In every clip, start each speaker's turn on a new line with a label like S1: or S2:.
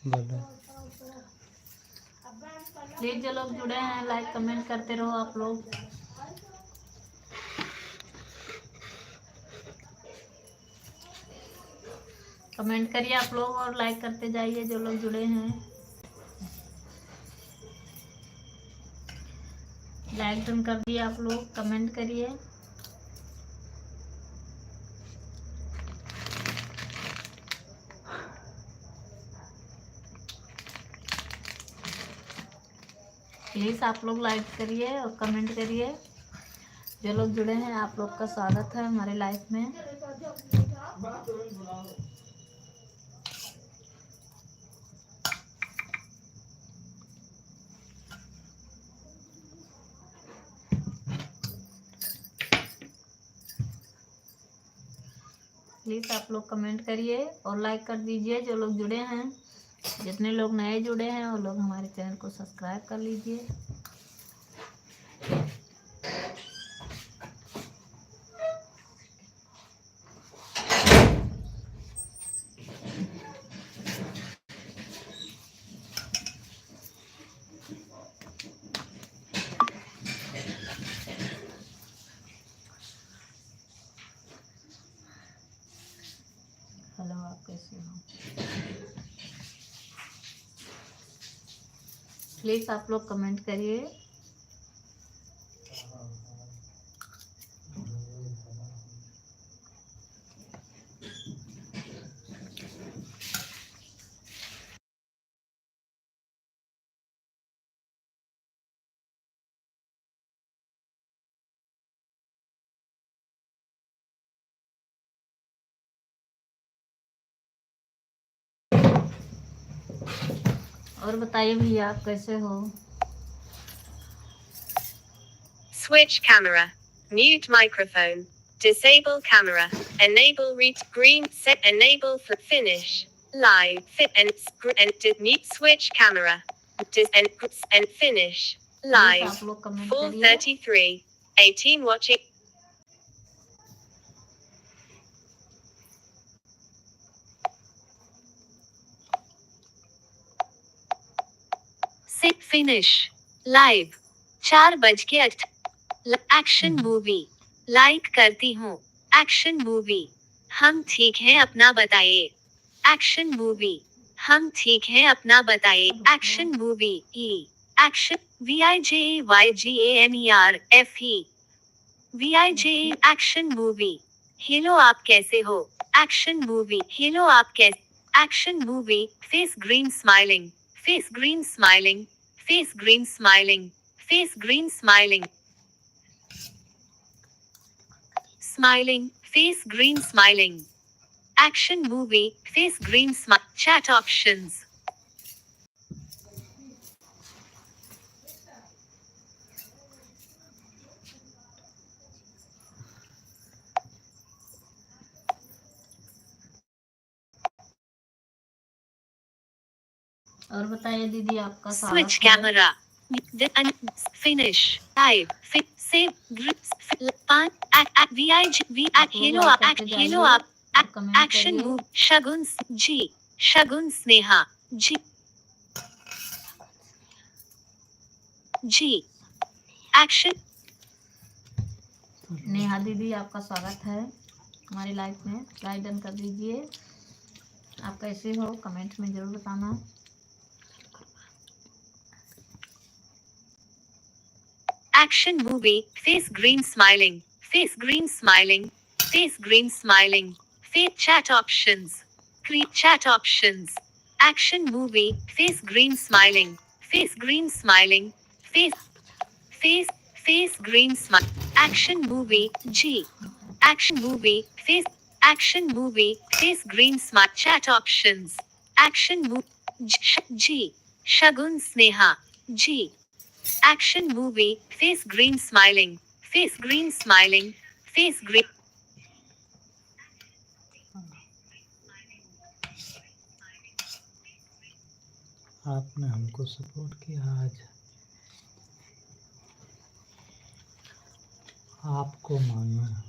S1: बोलो।
S2: प्लीज जो लोग जुड़े हैं लाइक कमेंट करते रहो आप लोग। कमेंट करिए आप लोग और लाइक करते जाइए जो लोग जुड़े हैं। लाइक डन कर दिए आप लोग, कमेंट करिए। प्लीज आप लोग लाइक करिए और कमेंट करिए। जो लोग जुड़े हैं आप लोग का स्वागत है हमारे लाइफ में। प्लीज आप लोग कमेंट करिए और लाइक कर दीजिए जो लोग जुड़े हैं। जितने लोग नए जुड़े हैं वो लोग हमारे चैनल को सब्सक्राइब कर लीजिए। हेलो, आप कैसे हो? प्लीज आप लोग कमेंट करिए। और बताइए भैया आप कैसे हो?
S3: Switch camera. Mute microphone. Disable camera. Enable read green set. Enable for finish. Live fit and mute switch camera. And finish.
S2: Please
S3: Live.
S2: आप लोग कमेंट करिए।
S3: 4:33. 18 watching. Sit finish. Live. 4:08. Action movie like करती हूँ। Action movie हम ठीक हैं अपना बताइए। एक्शन मूवी हम ठीक हैं अपना बताइए। एक्शन मूवी ई action VIJAYGANERFE VIJ action movie hello आप कैसे हो। एक्शन मूवी हेलो आप कैसे। Action movie face green smiling face green smiling face green smiling face green smiling smiling, face green smiling. Action movie, face green smile. Chat options.
S2: और बताइए दीदी आपका
S3: Switch
S2: स्वागत है।
S3: camera. Finish. Type. Save. Hello
S2: like
S3: up.
S2: करते
S3: Hello
S2: जाइए
S3: up.
S2: और comment
S3: Action
S2: करिए।
S3: move. Shagun G. Shagun Sneha. G. G. Action.
S2: Neha दीदी आपका स्वागत है हमारी लाइफ में। लाइक डन कर दीजिए। आप कैसे हो कमेंट में जरूर बताना।
S3: Action movie, face green smiling, face green smiling, face green smiling, face chat options, create chat options. Action movie, face green smiling, face green smiling, face, face, face green smile. Action movie, G. Action movie, action movie, face green smile. Chat options. Action movie, G. Shagun Sneha, G. Action movie, face green smiling, face green smiling, face green.
S1: आपने हमको support किया, आज आपको मानना है।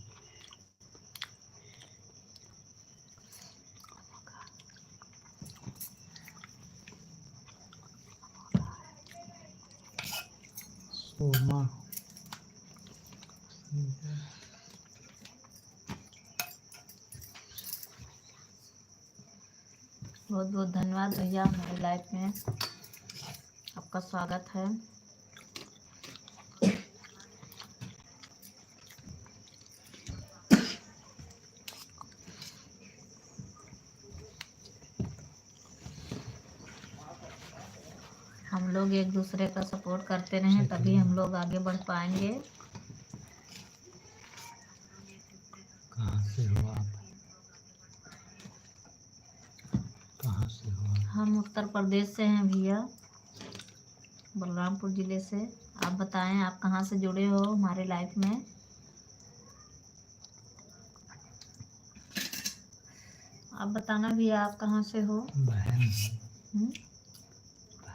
S2: बहुत बहुत धन्यवाद भैया, हमारे लाइफ में आपका स्वागत है। हम लोग एक दूसरे का सपोर्ट करते रहें, तभी हम लोग आगे बढ़ पाएंगे।
S1: कहाँ से हो आप? कहाँ से हो आप?
S2: हम उत्तर प्रदेश से हैं भैया, बलरामपुर जिले से। आप बताएं आप कहाँ से जुड़े हो हमारे लाइफ में। आप बताना भैया आप कहाँ से हो।
S1: बहन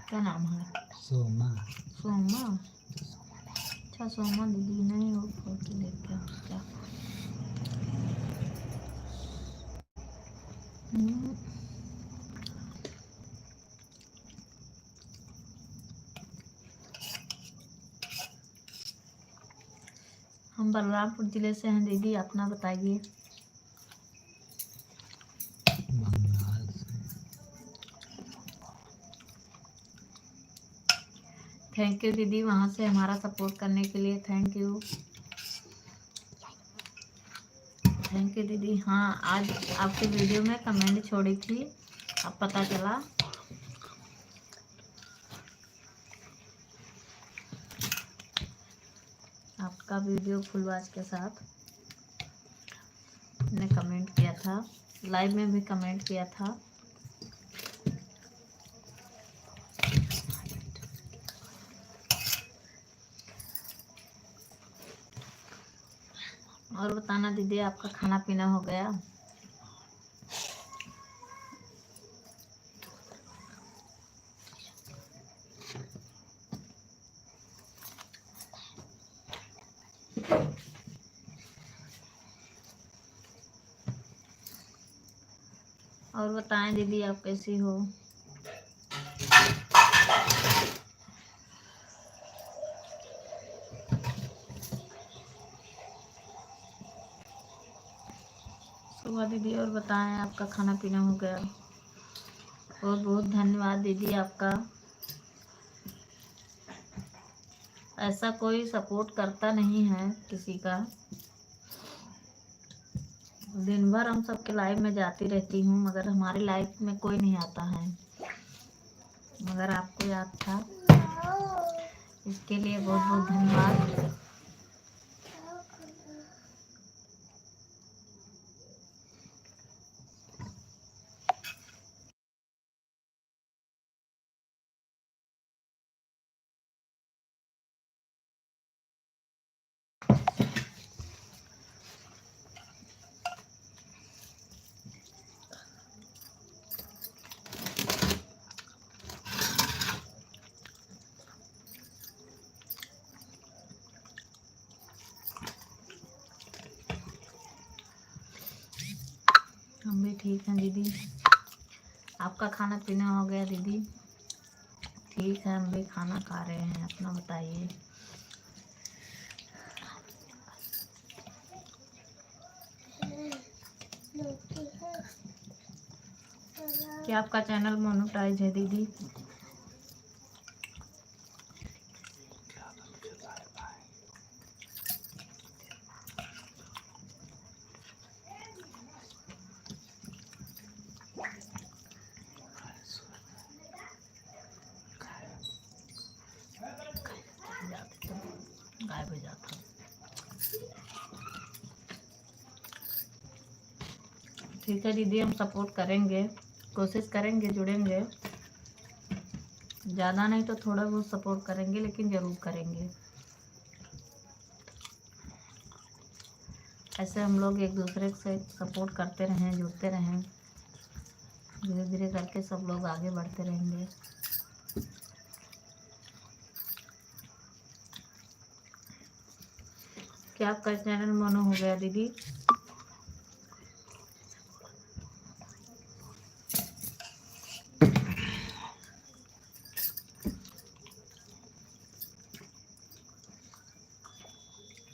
S2: क्या नाम है?
S1: सोमा।
S2: सोमा। अच्छा सोमा दीदी नहीं हो, फोटो देख के क्या। हम बलरामपुर जिले से हैं दीदी, अपना बताइए।
S1: बंगाल से।
S2: थैंक यू दीदी, वहाँ से हमारा सपोर्ट करने के लिए थैंक यू। थैंक यू दीदी। हाँ, आज आपके वीडियो में कमेंट छोड़ी थी, अब पता चला। आपका वीडियो फुलवाज के साथ ने कमेंट किया था, लाइव में भी कमेंट किया था। और बताना दीदी आपका खाना पीना हो गया? और बताएं दीदी आप कैसी हो? सुबह दीदी, और बताएं आपका खाना पीना हो गया? बहुत बहुत धन्यवाद दीदी आपका। ऐसा कोई सपोर्ट करता नहीं है किसी का। दिन भर हम सबके लाइव में जाती रहती हूँ, मगर हमारी लाइफ में कोई नहीं आता है, मगर आपको याद था, इसके लिए बहुत बहुत धन्यवाद। हम भी ठीक हैं दीदी। आपका खाना पीना हो गया दीदी? ठीक है, हम भी खाना खा रहे हैं, अपना बताइए। क्या आपका चैनल मोनेटाइज है दीदी? गायब हो जाता। ठीक है दीदी, हम सपोर्ट करेंगे, कोशिश करेंगे, जुड़ेंगे। ज़्यादा नहीं तो थोड़ा बहुत सपोर्ट करेंगे, लेकिन ज़रूर करेंगे। ऐसे हम लोग एक दूसरे से सपोर्ट करते रहें, जुड़ते रहें, धीरे धीरे करके सब लोग आगे बढ़ते रहेंगे। क्या आपका चैनल मोनो हो गया दीदी?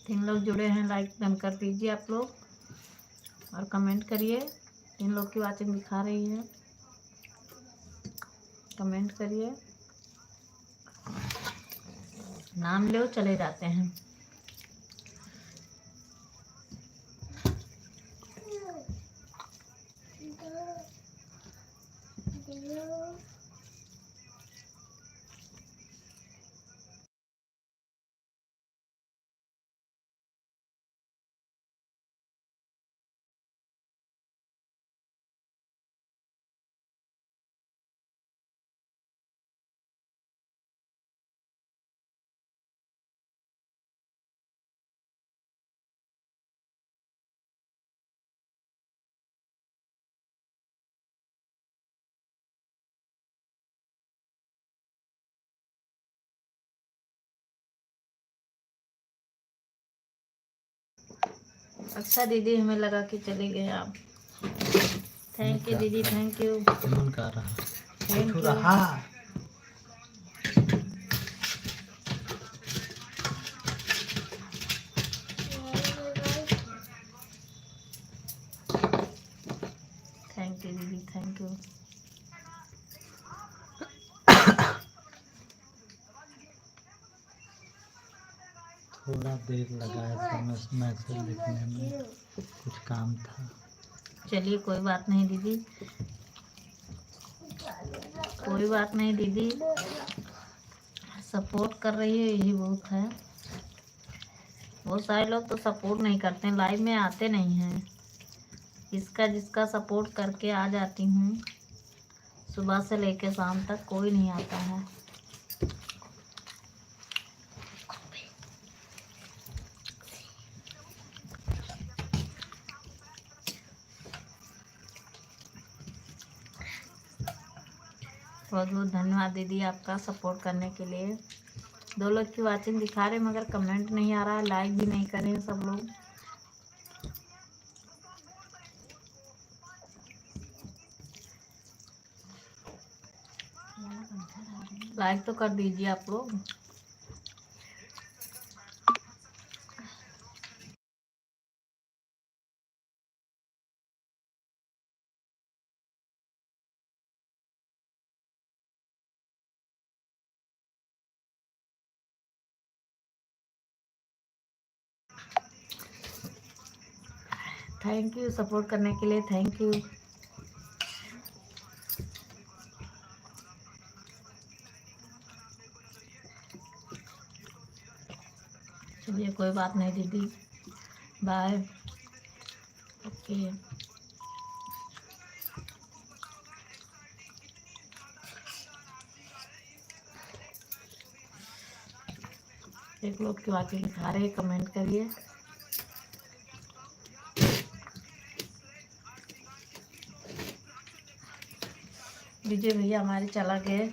S2: तीन लोग जुड़े हैं, लाइक डन कर दीजिए आप लोग और कमेंट करिए। तीन लोग की वाचिंग दिखा रही है। कमेंट करिए। नाम लो चले जाते हैं। अच्छा दीदी, हमें लगा कि चले गए आप। थैंक यू दीदी, थैंक यू।
S1: मन कर रहा
S2: थैंक यू।
S1: रहा।
S2: थैंक यू दीदी, थैंक यू।
S1: थोड़ा देर लगा SMS मैसेज लिखने में, कुछ काम था।
S2: चलिए कोई बात नहीं दीदी, कोई बात नहीं दीदी, सपोर्ट कर रही है यही बहुत है। बहुत सारे लोग तो सपोर्ट नहीं करते हैं, लाइव में आते नहीं हैं। इसका जिसका सपोर्ट करके आ जाती हूँ, सुबह से लेकर शाम तक कोई नहीं आता है। बहुत बहुत धन्यवाद दीदी आपका सपोर्ट करने के लिए। 2 लोग की वाचिंग दिखा रहे मगर कमेंट नहीं आ रहा है, लाइक भी नहीं कर रहे हैं सब लोग। लाइक तो कर दीजिए आप लोग। थैंक यू सपोर्ट करने के लिए, थैंक यू। चलिए कोई बात नहीं दीदी, बाय। ओके। एक लोग की वाचिंग दिखा रहे, कमेंट करिए। विजय भैया हमारे चला गए।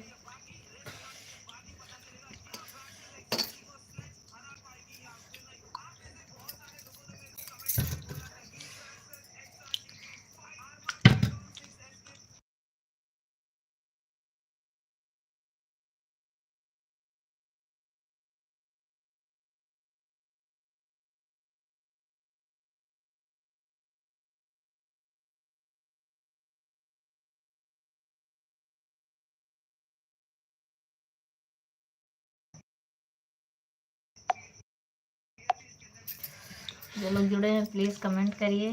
S2: जो लोग जुड़े हैं प्लीज़ कमेंट करिए,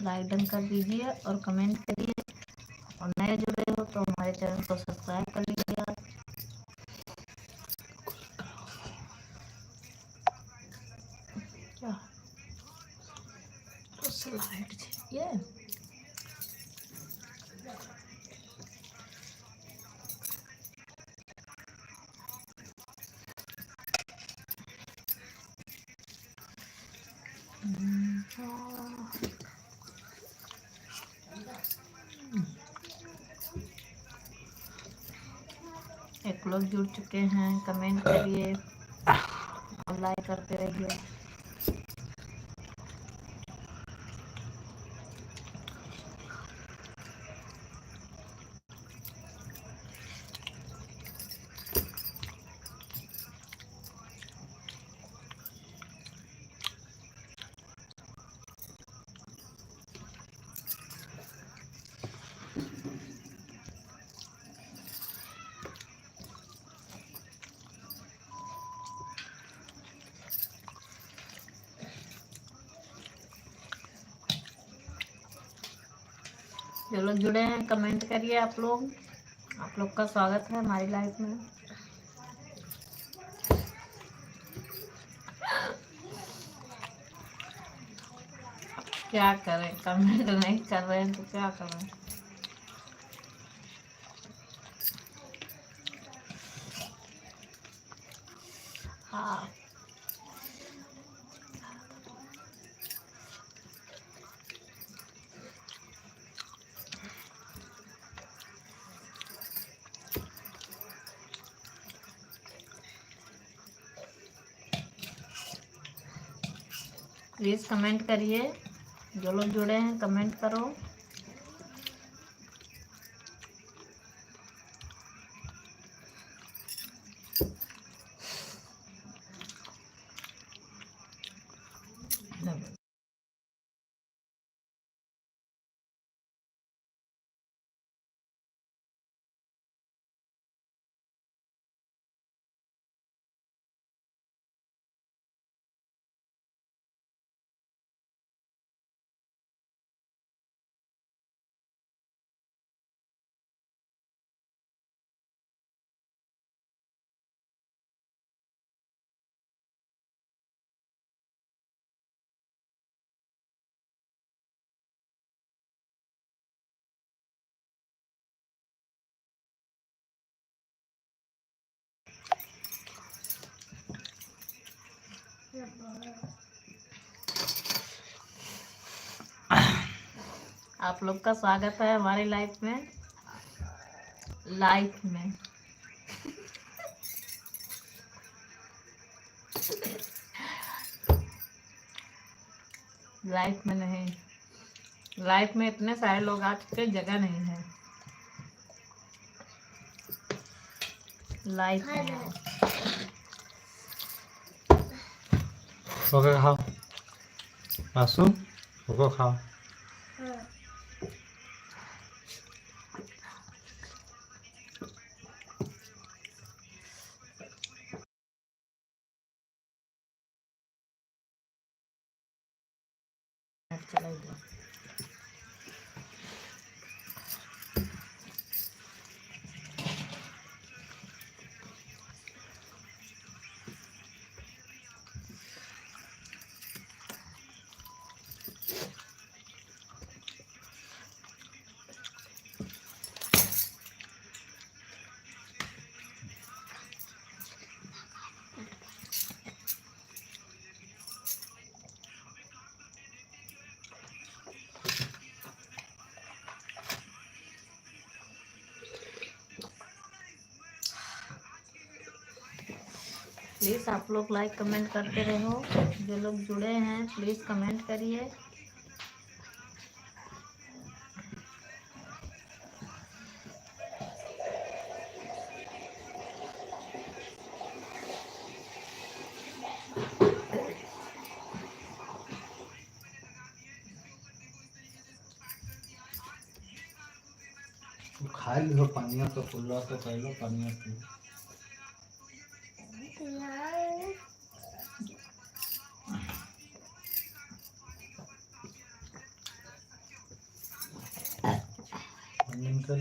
S2: लाइक डन कर दीजिए और कमेंट करिए। और नए जुड़े हो तो हमारे चैनल को सब्सक्राइब कर लीजिए आप। क्या तो स्लाइड चाहिए। एक लोग जुड़ चुके हैं, कमेंट करिए और लाइक करते रहिए। जो लोग जुड़े हैं कमेंट करिए। आप लोग का स्वागत है हमारी लाइफ में। क्या करें, कमेंट नहीं कर रहे हैं तो क्या करें। हाँ, प्लीज़ कमेंट करिए। जो लोग जुड़े हैं कमेंट करो। आप लोग का स्वागत है हमारी लाइफ में। लाइफ में लाइफ में नहीं, लाइफ में इतने सारे लोग आ चुके, जगह नहीं है लाइफ में।
S1: ओके खाओ आसू, ओको खाओ।
S2: चला ही दो। प्लीज़ आप लोग लाइक कमेंट करते रहो। जो लोग जुड़े हैं प्लीज़ कमेंट करिए।
S1: खा लो पानिया तो खुला तो पहले पानिया पी। पानी निकल